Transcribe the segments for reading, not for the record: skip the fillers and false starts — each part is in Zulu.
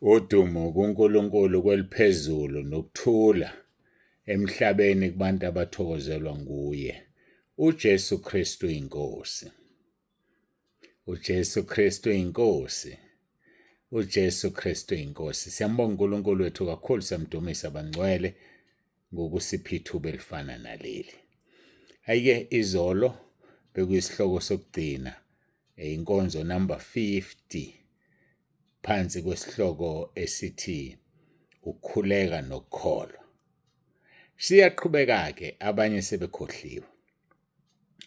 Udumo kuNkulunkulu kweliphezulu nokuthula emhlabeni kubantu abathokozelwa nguye. uJesu Kristu inkosi. uJesu Kristu inkosi. uJesu Kristu inkosi. Siyambonga uNkulunkulu wethu kakhulu, siyamdumisa bangcwele ngokusipha ithuba elifana naleli. Ayike izolo bekuyisihloko sokugcina inkonzo number 50 phansi kwesihloko esithi ukukhuleka nokukholwa. Siyaqhubeka ke, abanye sebekhohliwe,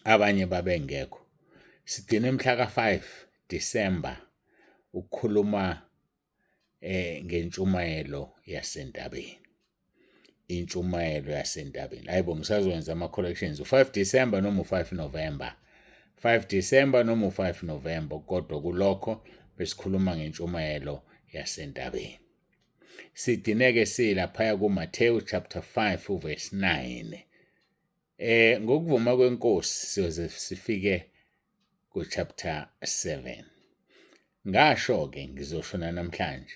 abanye babengekho. Sidine mhla ka5 December ukukhuluma ngentshumayelo yasentabeni. Intshumayelo yasentabeni. Hayibo, ngisazwenza ama corrections. u5 December noma u5 November. 5 December noma u5 November, kodwa kulokho besikhuluma ngentshumayelo yasentabeni. Sidineke silapha kuMathewu chapter 5 verse 9. Ngokuvuma kwenkosi siyoze sifike ku chapter 7. Ngasho ke ngizoshona namhlanje.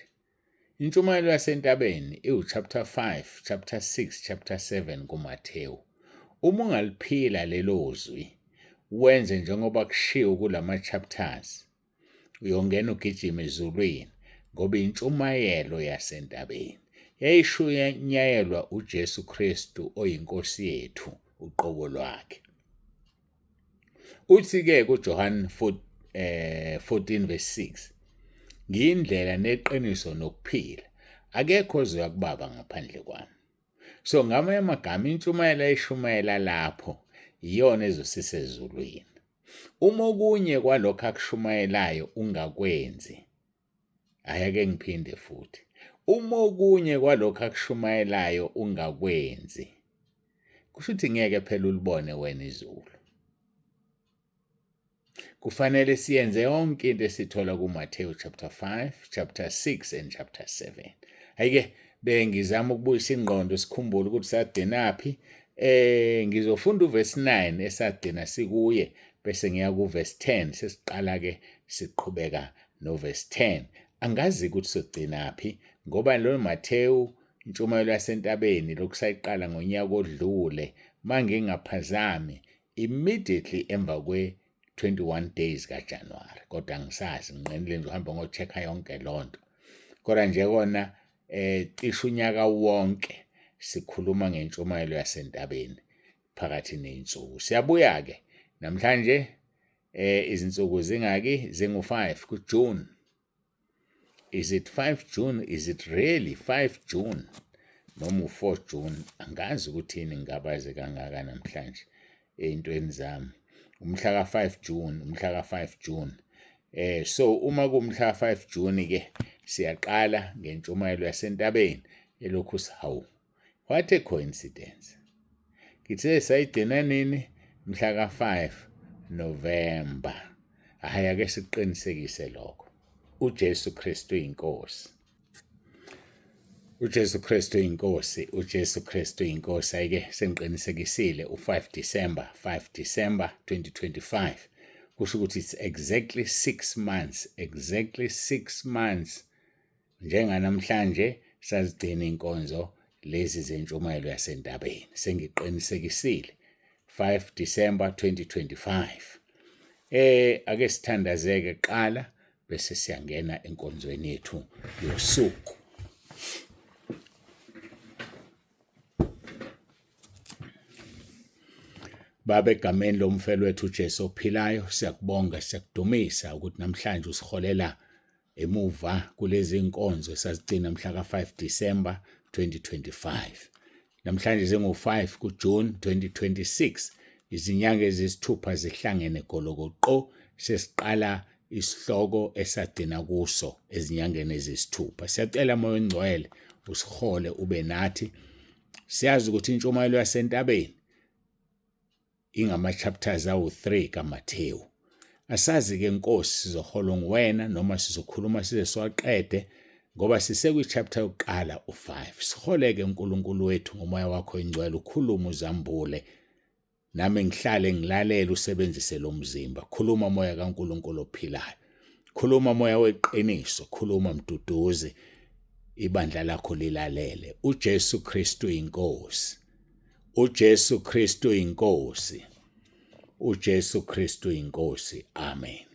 Intshumayelo yasentabeni iwu chapter 5, chapter 6, chapter 7 kuMathewu. Uma ungaliphila lelo zwi, wenze njengoba kushiwo kulama chapters, uyongena ugijima ezulwini, ngoba intshumayelo yasentabeni yayishunyayelwa uJesu Kristu oyinkosi yethu uqobo lwakhe. Uthi-ke kuJohn 14 verse 6, ngiyindlela neqiniso nokuphila, akekho ozoya kubaba ngaphandle kwami. So ngamanye amagama intshumayelo ayishumayela lapho iyona ezosisa ezulwini. Uma okunye kwalokho akushumayelayo ungakwenzi, ayake ngiphinde futhi, uma okunye kwalokho akushumayelayo ungakwenzi, kusho ukuthi ngeke phela ulibone wena izulu. Kufanele siyenze yonke into esithola kuMathewu chapter 5, chapter 6 and chapter 7. Ayike bengizama ukubuyisa ingqondo sikhumbule ukuthi sadinaphi. Ngizofunda uverse 9 esadina sikuye, bese ngiya kuverse 10 sesiqala ke siqhubeka noverse 10. Angazi ukuthi sogcinaphi ngoba lo Mathewu intshumayelo yasentabeni lokusayiqala ngonyaka odlule, mangingaphazami immediately emva kwe21 days kaJanuwari. Kodwa angisazi, nginqenile nje uhamba ngochecka yonke lonto. Kodwa nje kona cishe unyaka wonke sikhuluma ngentshumayelo yasentabeni phakathi neinsuku. Siyabuya ke namhlanje izinsuku zingaki? Zingu5 kuJune. Is it 5 June? Is it really 5 June? Noma u4 June? Angazi ukuthini ngabaze kangaka namhlanje ezintweni zami. Umhla ka5 June, umhla ka5 June. So uma kumhla ka5 June ke siyaqala ngentshumayelo yasentabeni elokhu sihawu. What a coincidence. Kithe sayidina nini? Mhla ka5 November. Hayi ake siqinisekise lokho. uJesu Kristu inkosi. uJesu Kristu inkosi. uJesu Kristu inkosi. Ayike sengiqinisekisile u5 December, 5 December 2025. Kusho ukuthi it's exactly 6 months, exactly 6 months. Njenganamhlanje sazidina inkonzo lezi zentshumayelo yasentabeni. Sengiqinisekisile 5 December 2025. Ake sithandazeke qala bese siyangena enkonzweni yethu yosuku. Baba, egameni lomfelo wethu uJesu ophilayo, siyakubonga, siyakudumisa ukuthi namhlanje usiholela emuva kulezi inkonzo esazigcina mhla ka5 December 2025. Namhlanje zingu5 kuJune 2026. Izinyanga ezisithupha zihlangene golokoqo, sesiqala isihloko esadina kuso ezinyangeni ezisithupha. Siyacela Moya Ongcwele usihole ube nathi. Siyazi ukuthi intshumayelo yasentabeni ingama chapters awu3 kaMathewu. Asazi ke Nkosi sizoholwa nguwena noma sizokhuluma size siwaqede, ngoba sisekwi chapter yokuqala u5. Siholeke uNkulunkulu wethu ngomoya wakho ongcwele, ukhuluma uzambule, nami ngihlale ngilalela usebenzise lo mzimba. Khuluma moya kaNkulunkulu ophilayo. Khuluma moya weqiniso, khuluma mduduzi ibandla lakho lilalele. uJesu Kristu inkosi. uJesu Kristu inkosi. uJesu Kristu inkosi. Amen.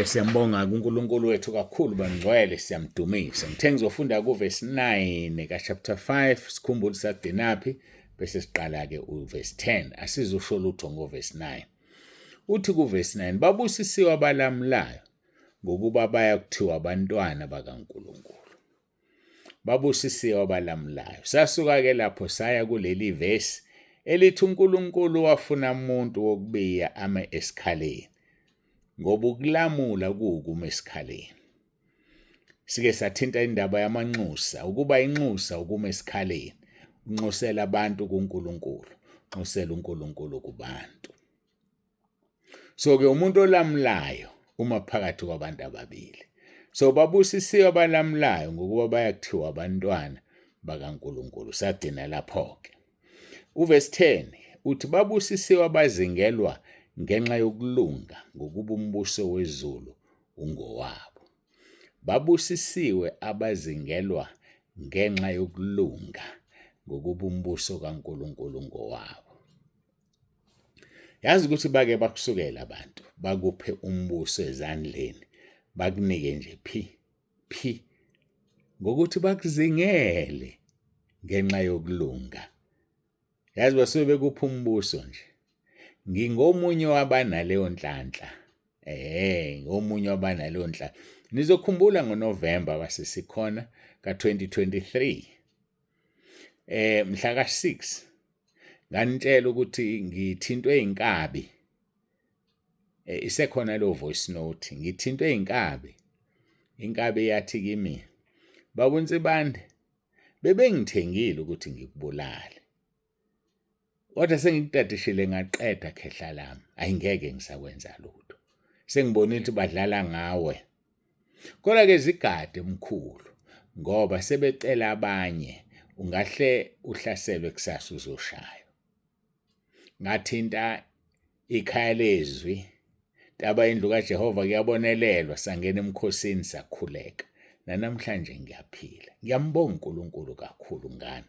Siyambonga uNkulunkulu wethu kakhulu bangcwele, siyamdumisa. Ngithe ngizofunda kuverse 9 ka-chapter 5, sikhumbule sadenaphi, bese siqala-ke uverse 10. Asizusho lutho ngoverse 9. Uthi kuverse 9, babusisiwe abalamulayo ngokuba baya kuthiwa abantwana bakaNkulunkulu. Babusisiwe abalamulayo. Sasuka-ke lapho saya kuleli verse elithi uNkulunkulu wafuna umuntu wokubiya ame esikhaleni, ngoba ukulamula kukuma esikhaleni. Sike sathinta indaba yamanxusa, ukuba inxusa ukuma esikhaleni, unxusela abantu kuNkulunkulu, unxusela uNkulunkulu kubantu. So-ke umuntu olamulayo uma phakathi kwabantu ababili. So babusisiwe abalamulayo ngokuba bayakuthiwa abantwana bakaNkulunkulu. Sadina lapho-ke. Uverse 10 uthi babusisiwe abazingelwa ngenxa yokulunga ngokuba umbuso wezulu ungowabo. Babusisiwe abazingelwa ngenxa yokulunga ngokuba umbuso kaNkulunkulu ngowabo. Yazi ukuthi bake bakusukela abantu, bakuphe umbuso ezandleni, bakunike nje phi ngokuthi bakuzingele ngenxa yokulunga. Yazi basuke bekupha umbuso nje. Ngingomunye wabanaleyo nhlanhla. Ngomunye wabanaleyo nhlanhla. Nizokhumbula ngoNovember basesikhona ka-2023. Mhla ka-6 nganitshela ukuthi ngithintwe inkabi. Isekhona lo voice note. Ngithintwe inkabi. Inkabi yathi kimi, "Babunsibande, bebengithengile ukuthi ngikubulale. Kodwa sengikudadishile ngaqeda khehla lami. Ayingeke ngisakwenza lutho. Sengibonile ukuthi badlala ngawe. Kodwa-ke zigade mkhulu, ngoba sebecela abanye, ungahle uhlaselwe kusasa uzoshaywa." Ngathinta ikhaya lezwi, taba indlu kaJehova kuyabonelelwa, sangena emkhosini sakhuleka. Namhlanje ngiyaphila. Ngiyambonga uNkulunkulu kakhulu ngani.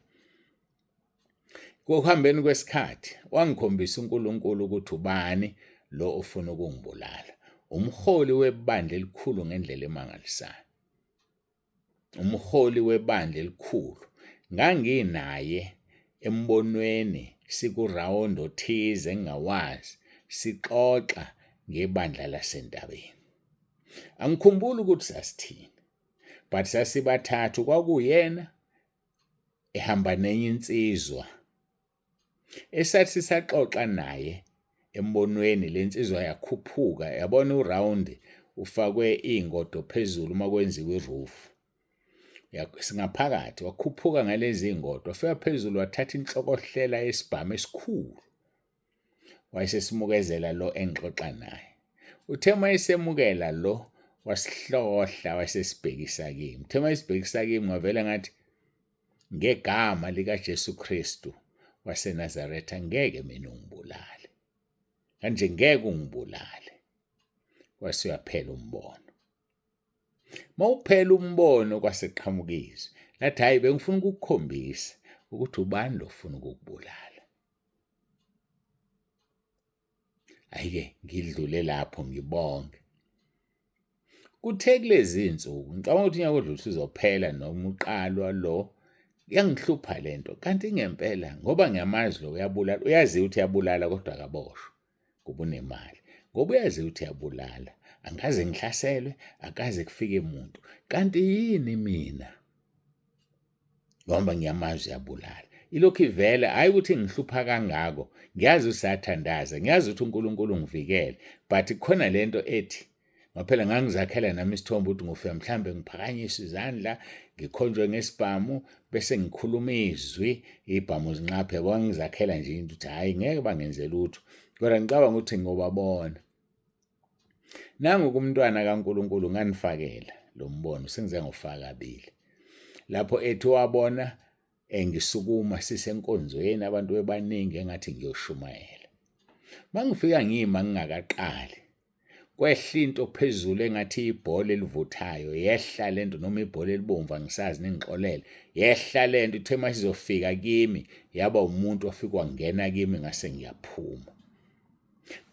Kuhambeni kwesikhathi wangikhombisa uNkulunkulu ukuthi ubani lo ofuna ukungibulala. Umholi webandla elikhulu ngendlela emangalisayo. Umholi webandla elikhulu. Nganginaye embonweni sikurawundi othize engingawazi, sixoxa ngebandla lasentabeni. Angikhumbuli ukuthi sasithini, but sasibathathu, kwakuyena ehamba nenye insizwa. Esathi sisaxoxa naye embonweni, le nsizwa yakhuphuka, yabona urawundi ufakwe ingodo phezulu uma kwenziwa iroof. Singaphakathi wakhuphuka ngalezi ingodo, wafika phezulu wathatha inhlokohlela yesibhamu esikhulu. Wayesesimukela lo engixoxa naye. Uthe mayesemukela lo wasihlohla, wasesibhekisa kimi. Uthe mayesibhekisa kimi ngavela ngathi, ngegama likaJesu Kristu waseNazaretha ngeke mina ungibulale. Kanje ngeke ungibulale. Kwase uyaphela umbono. Mawuphela umbono kwaseqhamukizwe. Lathi hayi bengifuna ukukukhombisa ukuthi ubani lo ufuna ukukubulala. Ayike ngidlule lapho ngibonge. Kuthe kulezi insuku ngicabanga ukuthi unyaka odlule uzophela noma uqalwa lo. Yangihlupha lento kanti ngempela ngoba ngiyamazi lo uyabulala. Uyazi ukuthi uyabulala kodwa akaboshwa kuba unemali. Ngoba uyazi ukuthi uyabulala. Angaze ngihlaselwe, akaze kufike umuntu. Kanti yini mina? Ngoba ngiyamazi uyabulala. Ilokhu ivela hayi ukuthi ngihlupha kangako. Ngiyazi usathandaza, ngiyazi ukuthi uNkulunkulu ungivikele, but khona lento ethi ngaphela ngangizakhela nami isithombe ukuthi ngofika mhlambe ngiphakanyiswe izandla, ngikhonjwe ngesibhamu, bese ngikhuluma izwi, ibhamu zinqaphe, wangizakhela nje into ukuthi hayi ngeke bangenze lutho. Kodwa ngicabanga ukuthi ngobabona. Nangu kumntwana kaNkulunkulu nganifakela lo mbono, sengize ngofaka kabili. Lapho ethi wabona ngisukuma sisenkonzweni, abantu bebaningi engathi ngiyoshumayela. Mangifika ngima ngingakaqali, kwehla into phezulu engathi ibhola elivuthayo, yehla lento noma ibhola elibomvu angisazi ningixolele, yehla lento ithe masizofika kimi yaba umuntu ofika wangena kimi ngase ngiyaphuma.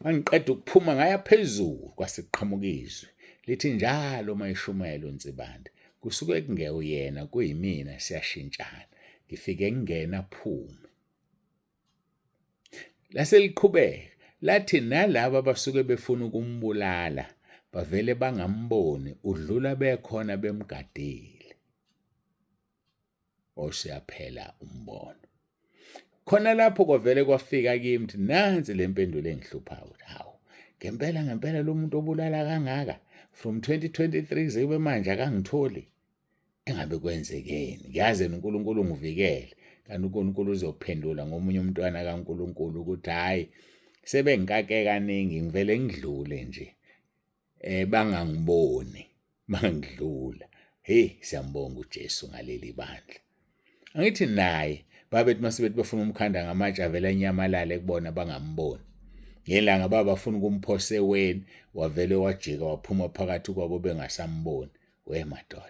Mangiqeda ukuphuma ngaya phezulu kwasekuqhamuka izwi lithi njalo mayishumayela uNsibanda kusuke kungeyena kuyimina siyashintshana, ngifike ngingena phume. Lase liqhubeka lathi nalabo abasuke befuna ukumbulala bavele bangamboni udlula bekhona bemgadile. Osiyaphela umbono. Khona lapho kwavele kwafika kimi ukuthi nansi lempendulo engihluphayo. Hawu, ngempela lo muntu obulala kangaka from 2023 zebe manje akangitholi. Engabe kwenzekeni? Ngiyazi uNkulunkulu ungivikele, kanti uNkulunkulu uzophendula ngomunye umntwana kaNkulunkulu ukuthi hayi sebengikake kaningi ngivele ngidlule nje. Bangangiboni mangidlula. Hey, siyambonga uJesu ngaleli bandla. Angithi naye babethi masibethi bafuna umkhanda ngamatshe avela enyamalala ekubona bangamboni. Ngelanga babafuna ukumphosa eweni wavele wajika waphuma phakathi kwabo bengasamboni. We madoda.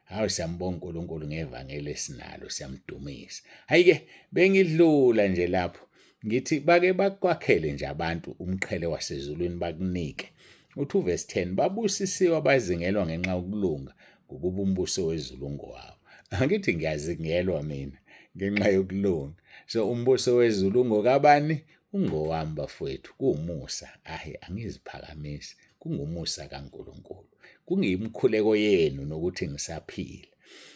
Hawu siyambonga uNkulunkulu ngevangeli esinalo siyamdumisa. Hayike bengidlula nje lapho. Ngithi bake bakwakhele nje abantu umqhele wasezulwini bakunike. Uthi uverse 10 babusisiwe abazingelwa ngenxa yokulunga ngokuba umbuso wezulu ngowabo. Angithi ngiyazingelwa mina ngenxa yokulunga. So umbuso wezulu ngokabani? Ungowami bafowethu, kuwumusa. Angiziphakamisi. Kungumusa kaNkulunkulu. Kungiyimkhuleko yenu nokuthi ngisaphila.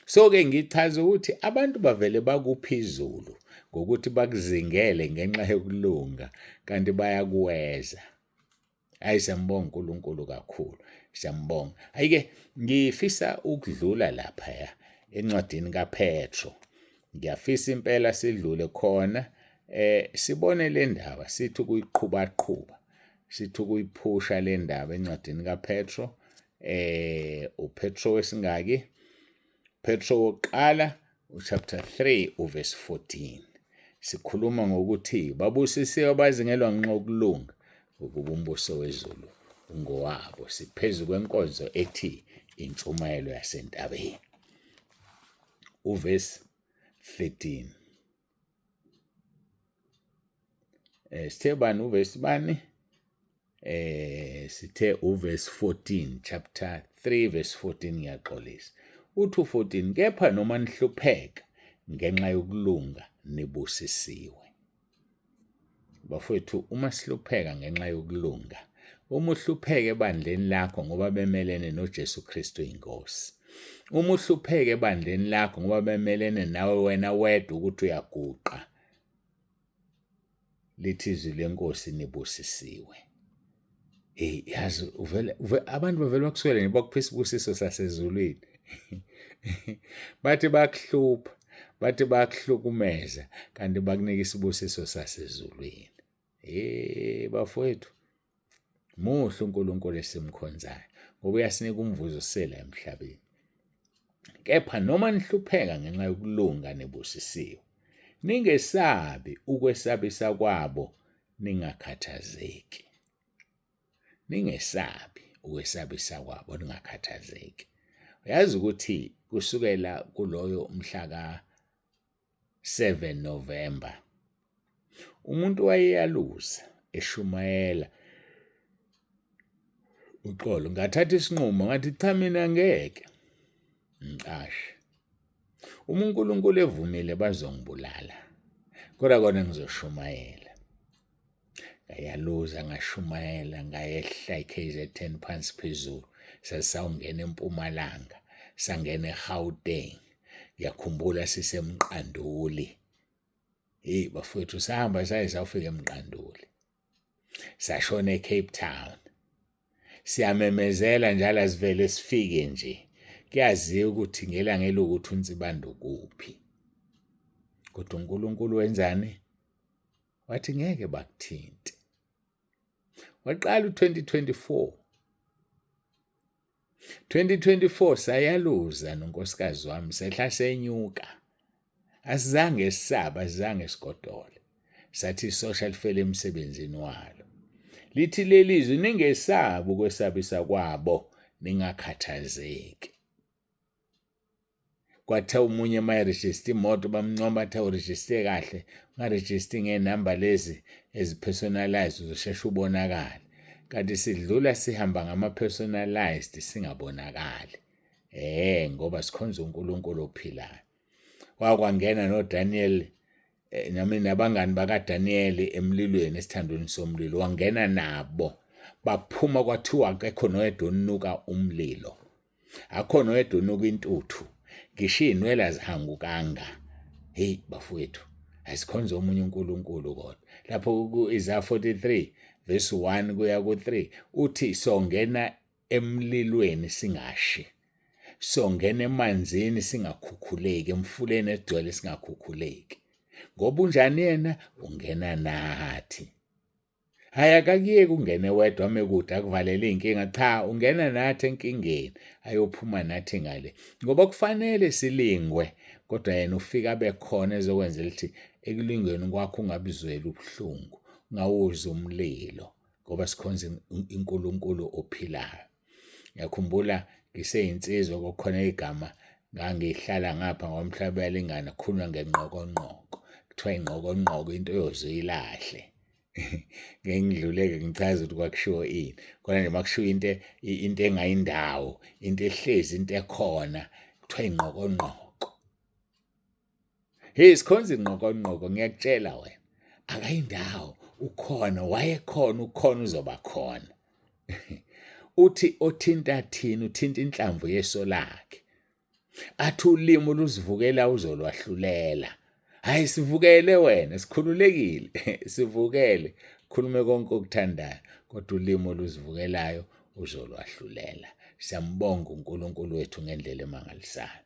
So ke ngichaza ukuthi abantu bavele bakuphizulu ngokuthi bakuzingele ngenxa yokulunga kanti bayakuweza. Hayi siyambonga uNkulunkulu kakhulu. Siyambonga. Hayike ngifisa ukudlula lapha encwadini kaPetro. Ngiyafisa impela sidlule khona sibone le ndaba sithi kuyiqhubaqhuba. Sithi kuyiphusha le ndaba encwadini kaPetro. uPetro wesingaki? Petro wokuqala chapter 3 verse 14. Sikhuluma ngokuthi babusisiwe abazingelwa ngenxa yokulunga ukuba umbuso wezulu ngowabo. Siphezulu kwenkonzo ethi intshumayelo yasentabeni. Verse 13. Sithe bani verse bani? Sithe verse 14 chapter 3 verse 14 ngiyaxolisa. Uthi 14 kepha noma nihlupheka ngenxa yokulunga nibusisiwe. Bafowethu uma sihlupheka ngenxa yokulunga, uma uhlupheke ebandleni lakho ngoba bemelene noJesu Kristu inkosi. Uma uhlupheke ebandleni lakho ngoba bemelene nawe wena wedwa ukuthi uyaguqa. Lithi izwi lenkosi nibusisiwe. Yazi abantu bavele bakuswele nje bakuphisa ubusiso sasezulwini. Bathi bakuhlupha, bathi bakuhlukumeza kanti bakunika isibusiso sasezulwini. Bafowethu, muhle uNkulunkulu esimkhonzayo ngoba uyasinika umvuzo sela emhlabeni. Kepha noma nihlupheka ngenxa yokulunga nebusisiwe, ningesabi ukwesabisa kwabo ningakhathazeki. Ningesabi ukwesabisa kwabo ningakhathazeki. Uyazi ukuthi kusukela kuloyo mhla ka 7 November umuntu wayeyaluza eshumayela uxolo ngathatha isinqumo ngathi cha mina ngeke ngiqashe. uNkulunkulu evumile bazongibulala kodwa kona ngizoshumayela. Ngayaluza ngashumayela ngayehla iKZN phansi phezulu sasawungena eMpumalanga sangena eGauteng. Ngiyakhumbula sisemqanduli. Bafowethu sahamba sayofika eMqanduli. Sashona eCape Town. Siyamemezela njalo asivele sifike nje. Kuyaziwa ukuthi ngelangelo ukuthi uNsibanda kuphi. Kodwa uNkulunkulu wenzani? Wathi ngeke bakuthinte. Waqala u2024. 2024 sayaluza nonkosikazi wami sehla senyuka. Asizange sisaba, asizange sigodole. Sathi social fele emsebenzini walo. lithi lelizwi ningesabi ukwesabisa kwabo ningakhathazeki. Kwathiwa umunye mayirejista imoto bamncoma athi awurejiste kahle, ungarejiste ngenamba lezi ezipersonalized uzoshesha ubonakala. Kanti sidlula sihamba ngama-personalized singabonakali. Ngoba sikhonza uNkulunkulu ophilayo. Wakwangena noDaniel nabangani bakaDaniel emlilweni esithandweni somlilo. Wangena nabo. Baphuma kwathiwa akekho noyedwa onuka umlilo. Akho noyedwa onuka intuthu. Ngisho iy'nwele azihangukanga. Hey bafowethu, asikhonza omunye uNkulunkulu kodwa. Lapho ku-Isaiah 43 verse 1 kuya ku-3 uthi songena emlilweni singashi. Songena emanzini singakhukhuleki, emfuleni egcwele singakhukhuleki. Ngoba unjani yena? Ungena nathi. Hayi akakuyeki ungene wedwa mekude akuvalela iy'nkinga. Cha, ungena nathi enkingeni ayophuma nathi ngale. Ngoba kufanele silingwe, kodwa yena ufika bekhona ezokwenzela ukuthi ekulingweni kwakho ungabizweli ubuhlungu, ungawuzwa umlilo, ngoba sikhonza uNkulunkulu ophilayo. Ngiyakhumbula ngiseyinsizwa kokukhona igama ngangihlala ngapha ngomhlaba yalingana khulunywa ngenqokonqoko. Kuthiwa inqokonqoko into yozwe ilahle. Ngengidluleke ngichaza ukuthi kwakushiwo ini. Khona nje makushiwo into engayindawo, into ehlezi, into ekhona, kuthiwa inqokonqoko. Hey sikhonza inqokonqoko, ngiyakutshela wena. Akayindawo, ukhona, wayekhona, ukhona uzoba khona. Uthi othinta thina uthinta inhlamvu yeso lakhe. Athi ulimi oluzivukela uzolwahlulela. Hayi sivukele wena, sikhululekile. Sivukele, khulume konke okuthandayo, kodwa ulimi oluzivukelayo uzolwahlulela. Siyambonga uNkulunkulu wethu ngendlela emangalisayo.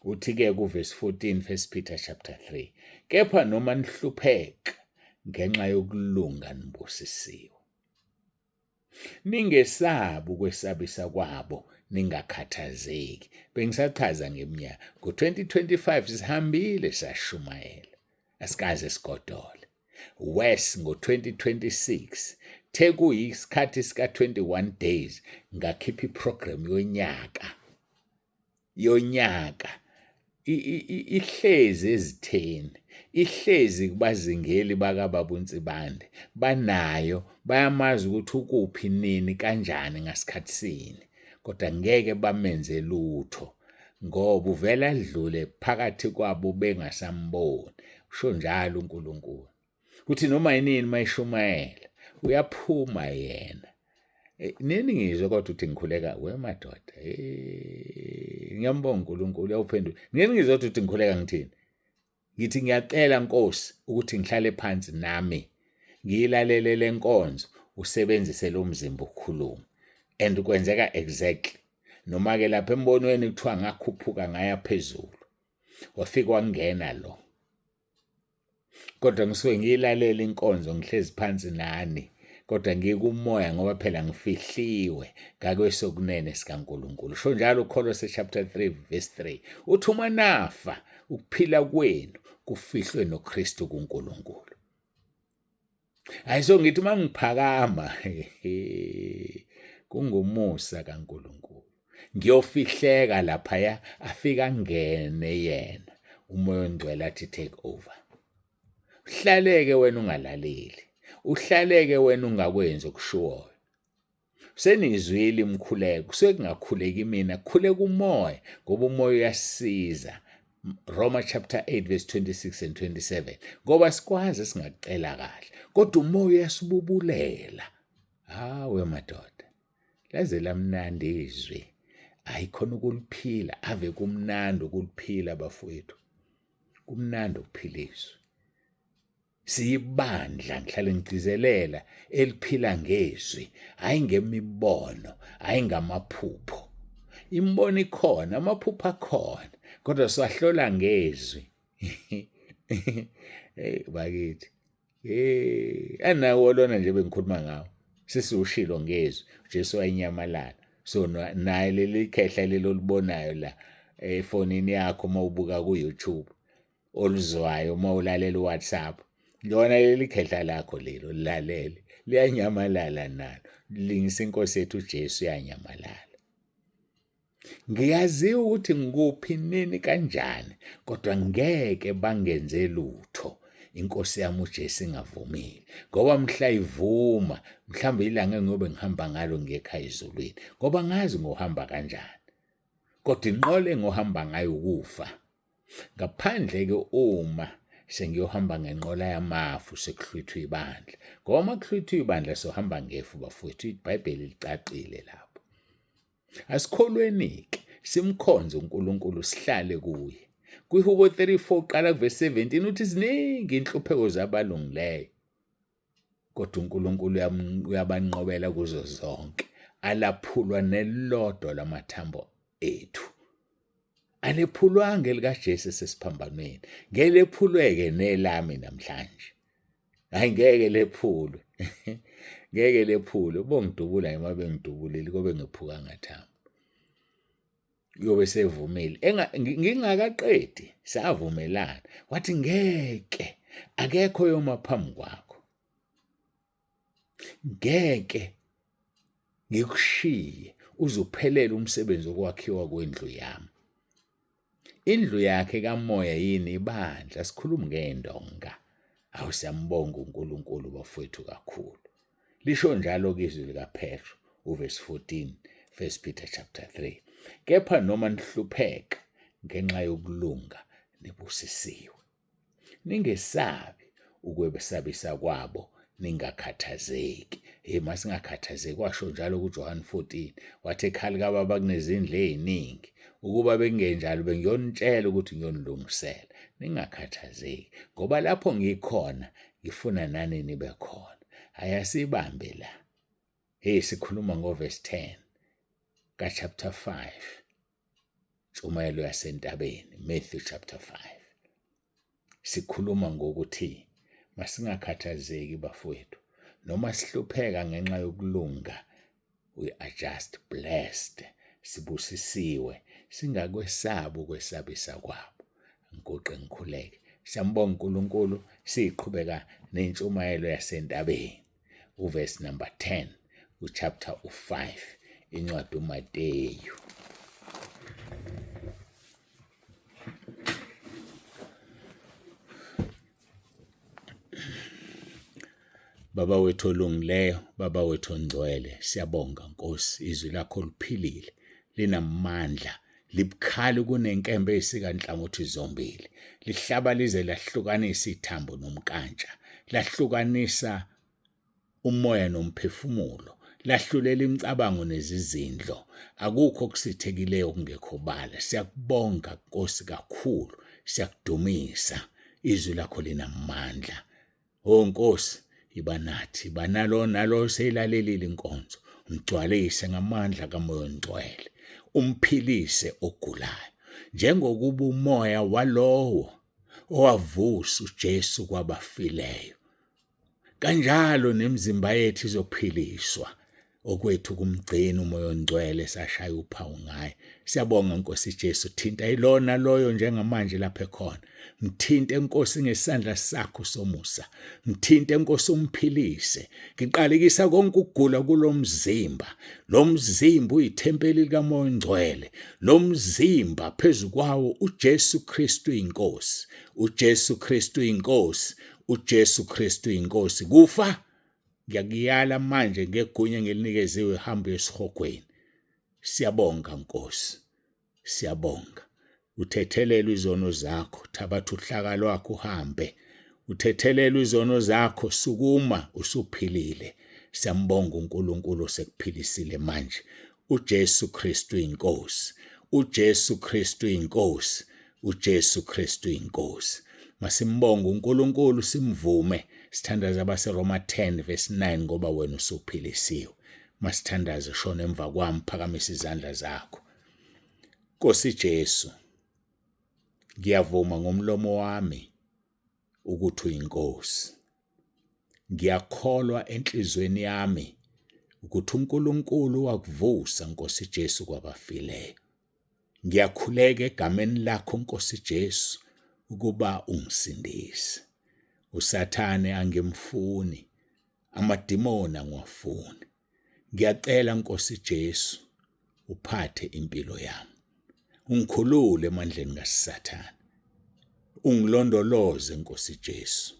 Uthi-ke kuverse 14 1 Peter chapter 3, kepha noma nihlupheka ngenxa yokulunga nibusisiwe. Ningesabi ukwesabisa kwabo ningakhathazeki. Bengisachaza ngeminyaka. Ngo-2025 sihambile sashumayela. Asikaze sigodole. Wes ngo-2026 kuyisikhathi sika-21 days ngakhipha iprogram yonyaka. Ihlezi ezitheni. Ihlezi kubazingeli bakaBaba uNsibande. Banayo, bayamazi ukuthi ukuphi nini kanjani ngasikhathi sini. Kodwa ngeke bamenze lutho ngoba uvela adlule phakathi kwabo bengasamboni. Usho njalo uNkulunkulu. Uthi noma yinini mayishumayela uyaphuma yena. Nini ngizwe kodwa uthi ngikhuleka wemadoda. Ngiyambonga uNkulunkulu uyawuphendula. Nini ngizwe ukuthi ngikhuleka ngithini? Ngithi ngiyacela Nkosi ukuthi ngihlale phansi nami ngiyilalele lenkonzo usebenzise lo mzimba ukukhuluma. And kwenzeka exactly. Noma ke lapha embonweni kuthiwa ngakhuphuka ngaya phezulu. Wafika wangena lo. Kodwa ngisuke ngiyilalela inkonzo ngihlezi phansi nani. Kodwa ngikumoya ngoba phela ngifihliwe ngakwesokunene sikaNkulunkulu. Sho njalo uKolose chapter 3 verse 3. Uthi uma nafa ukuphila kwenu kufihlwe noKristu kuNkulunkulu. Ayiso ngithi mangiphakama kungumusa kaNkulunkulu. Ngiyofihleka lapha afika ngene yena. Umoya oNgcwele athi take over. Uhlaleke wena ungalaleli. Uhlaleke wena ungakwenzi okushiwoyo. Senizwile imkhuleko, kusuke kungakhuleki mina, khuleka umoya ngoba umoya uyasiza. Roma chapter 8 verse 26 and 27. Ngoba sikwazi singacela kahle, kodwa umoya uyasibubulela. Hawe madoda. Laze lamnandi izwi. Ayikhona ukuliphila, ave kumnandi ukuliphila bafowethu. Kumnandi ukuphila izwi. Siyibandla ngihlale ngigcizelela eliphila ngezwi, hayi ngemibono, hayi ngamaphupho. Imibono ikhona, amaphupho akhona, kodwa sihlola ngezwi. Bakithi. Anawo lona nje bengikhuluma ngawo. Sesiushilo ngezwi, Jesu wayenyamalala. So naye leli khehla lelo libonayo la efonini yakho mawubuka ku YouTube, oluzwayo mawulalela uWhatsApp. Lona leli khehla lakho lelo lilalele liyanyamalala nalo. Lingisa inkosi yethu uJesu yanyamalala. Ngiyaziwa ukuthi ngikuphi nini kanjani, kodwa ngeke bangenze lutho. Inkosi yami uJesu ingavumile, ngoba mhla ivuma mhlawumbe ilanga engiyobe ngihamba ngalo ngekhaya ezulwini, ngoba ngazi ngohamba kanjani. Kodwa inqola engohamba ngayo ukufa. Ngaphandle-ke uma sengiyohamba ngenqola yamafu sekuhlwithwa ibandla, ngoba uma kuhlwithwa ibandla sohamba ngefu bafowethu. iBhayibheli licacile lapho. Asikholweni-ke simkhonze uNkulunkulu, sihlale kuye. KwiHubo 34 qala kuvesi 17 uthi ziningi inhlupheko zabalungileyo, kodwa uNkulunkulu uyabanqobela kuzo zonke. Alaphulwa nelodwa lamathambo ethu. Alephulwanga elikaJesu esesiphambanweni. Ngeke lephulweke nelami namhlanje. Hayi, ngeke lephulwe. Ngeke lephulwe. Bongidubula noma bengidubulile kobe ngephuka ngathambo. Uyobe sevumile. Ngingakaqedi savumelana. Wathi ngeke, akekho yoma phambi kwakho. Ngeke ngikushiye uzuphelele umsebenzi wokwakhiwa kwendlu yami. Indlu yakhe kamoya yini ibandla. Sikhuluma ngendonga. Awu, siyambonga uNkulunkulu bafowethu kakhulu. Lisho njalo izwi likaPetru uvesi 14 1 Peter chapter 3. Kepha noma nihlupheka ngenxa yokulunga nebusisiwe, ningesabi ukwesabisa kwabo, ningakhathazeki. Masingakhathazeki, washo njalo kuJohane 14 wathi ekhali kababa kunezindlu eziningi, ukuba bengenjalo bengiyonitshela ukuthi ngiyonilungisela. Ningakhathazeki, ngoba lapho ngikhona ngifuna nani nibe khona. Ayasibambe la. Sikhuluma ngoverse 10 chapter 5, intshumayelo yasentabeni, Matthew chapter 5. Sikhuluma ngokuthi masingakhathazeki bafowethu, noma sihlupheka ngenxa yokulunga, we are just blessed. Sibusisiwe, singakwesabi ukwesabisa kwabo. Ngigoqe ngikhuleke. Siyambonga uNkulunkulu. Siqhubeka nentshumayelo yasentabeni, uverse number 10 uchapter 5 incwadi uMateyu. Baba wethu olungileyo, Baba wethu ongcwele, siyabonga Nkosi. Izwi lakho liphilile, linamandla, libukhali kunenkembe esikanhlangothi zombili. Lihlaba lize lahlukanisa ithambo nomkantsha, lahlukanisa umoya nomphefumulo, lahlulela imicabango nezizindlo. Akukho okusithekileyo okungekho bala. Siyakubonga Nkosi kakhulu, siyakudumisa. Izwi lakho linamandla. Oh Nkosi, iba nathi, iba nalo seyilalelile inkonzo. Umgcwalise ngamandla kaMoya oNgcwele, umphilise ogulayo, njengokuba umoya walowo owavusa uJesu kwabafileyo, kanjalo nemizimba yethu izophiliswa. Okwethu kumgcina uMoya oNgcwele sashaya uphawu ngaye. Siyabonga Nkosi Jesu, thinta ilona loyo njengamanje lapha ekhona. Mthinte Nkosi ngesandla sakho somusa. Mthinte Nkosi umphilise. Ngiqalekisa konke ukugula kulomzimba. Lo mzimba uyithempeli likaMoya oNgcwele. Lo mzimba phezukwawo uJesu Kristu inkosi. uJesu Kristu inkosi. uJesu Kristu inkosi. Kufa ngiyakuyala manje ngegunya ngelinikeziwe hambe esihogweni. Siyabonga Nkosi. Siyabonga. Uthethelele izono zakho, thabatha uhlaka lwakho uhambe. Uthethelele izono zakho, sukuma usuphilile. Siyambonga uNkulunkulu sekuphilisile manje. uJesu Kristu inkosi. uJesu Kristu inkosi. uJesu Kristu inkosi. Masimbonga uNkulunkulu, simvume. Sithandaza abaseRoma 10 verse 9 ngoba wena usuphilisiwe. Masithandaze shona emva kwami, phakamisa izandla zakho. Nkosi Jesu, ngiyavuma ngomlomo wami ukuthi uyinkosi. Ngiyakholwa enhlizweni yami ukuthi uNkulunkulu wakuvusa Nkosi Jesu kwabafileyo. Ngiyakhuleka egameni lakho Nkosi Jesu ukuba ungisindise. uSathane angimfuni, amadimoni angiwafuni. Ngiyacela Nkosi Jesu uphathe impilo yami. Ungikhulule emandleni kaSathane. Ungilondoloze Nkosi Jesu.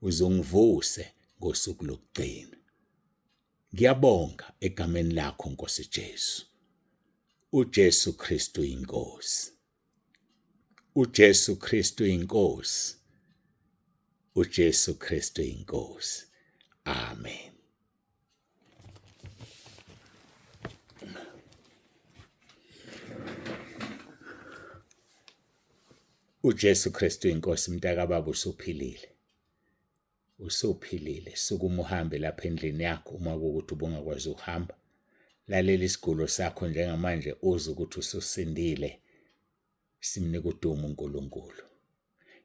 Uzongivuse ngosuku lokugcina. Ngiyabonga egameni lakho Nkosi Jesu. uJesu Kristu inkosi. uJesu Kristu inkosi. uJesu Kristu inkosi. Amen. uJesu Kristu inkosi mntaka baba usuphilile. Usuphilile. Sukuma uhambe lapha endlini yakho uma kuwukuthi ubungakwazi ukuhamba. Lalela isigulo sakho njengamanje uze ukuthi ususindile. Simnika udumo uNkulunkulu.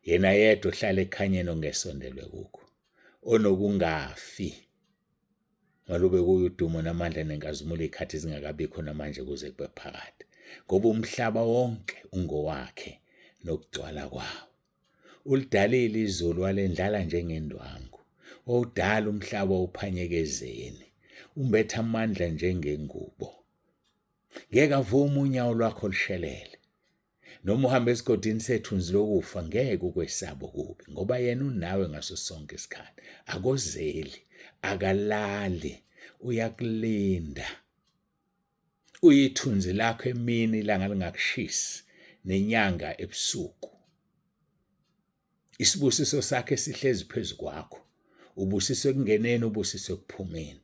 Yena yedwa ohlala ekhanyeni ongesondelwe kukho. Onokungafi. Malube kuyo udumo namandla nenkazimulo ikhathi zingakabikho namanje kuze kube phakade. Ngoba umhlaba wonke ungowakhe nokugcwala kwawo. Ulidalile izulu walendlala njengendwangu. Owudala umhlaba uphanyekezeni. Umbetha amandla njengengubo. Ngeke avuma unyawo lwakho lushelele. Noma uhamba esigodini sethunzi lokufa ngeke ukwesaba okubi ngoba yena unawe ngaso sonke isikhathi. Akozeli, akalali, uyakulinda. Uyithunzi lakho emini ilanga lingakushisi nenyanga ebusuku. Isibusiso sakhe sihlezi phezu kwakho. Ubusiswe kungeneni, ubusiswe kuphumeni.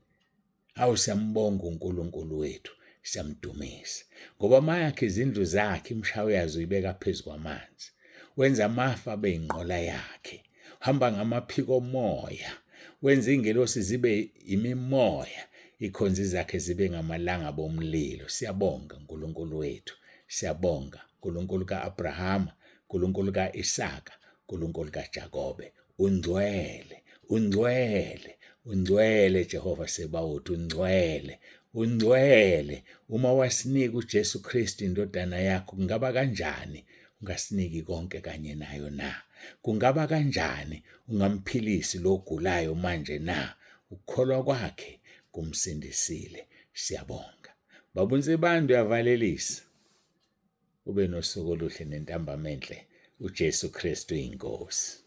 Awu siyambonga uNkulunkulu wethu, siyamdumisa. Ngoba mayakhe izindlu zakhe imshawo yazo uyibeka phezu kwamanzi. Wenza amafa abe inqola yakhe. Hamba ngamaphiko omoya. Wenza ingelosi zibe imimoya. Ikhonzi zakhe zibe ngamalanga bomlilo. Siyabonga uNkulunkulu wethu. Siyabonga uNkulunkulu kaAbrahama, uNkulunkulu kaIsaka, uNkulunkulu kaJakobe. Ungcwele, ungcwele, ungcwele Jehova Sebawothi, ungcwele, ungcwele. Uma wasinika uJesu Kristu indodana yakho kungaba kanjani ungasiniki konke kanye nayo na? Kungaba kanjani ungamphilisi lo ogulayo manje na? Ukukholwa kwakhe kumsindisile. Siyabonga. Baba uNsibanda uyavalelisa. Ube nosuku oluhle nentambama enhle. uJesu Kristu inkosi.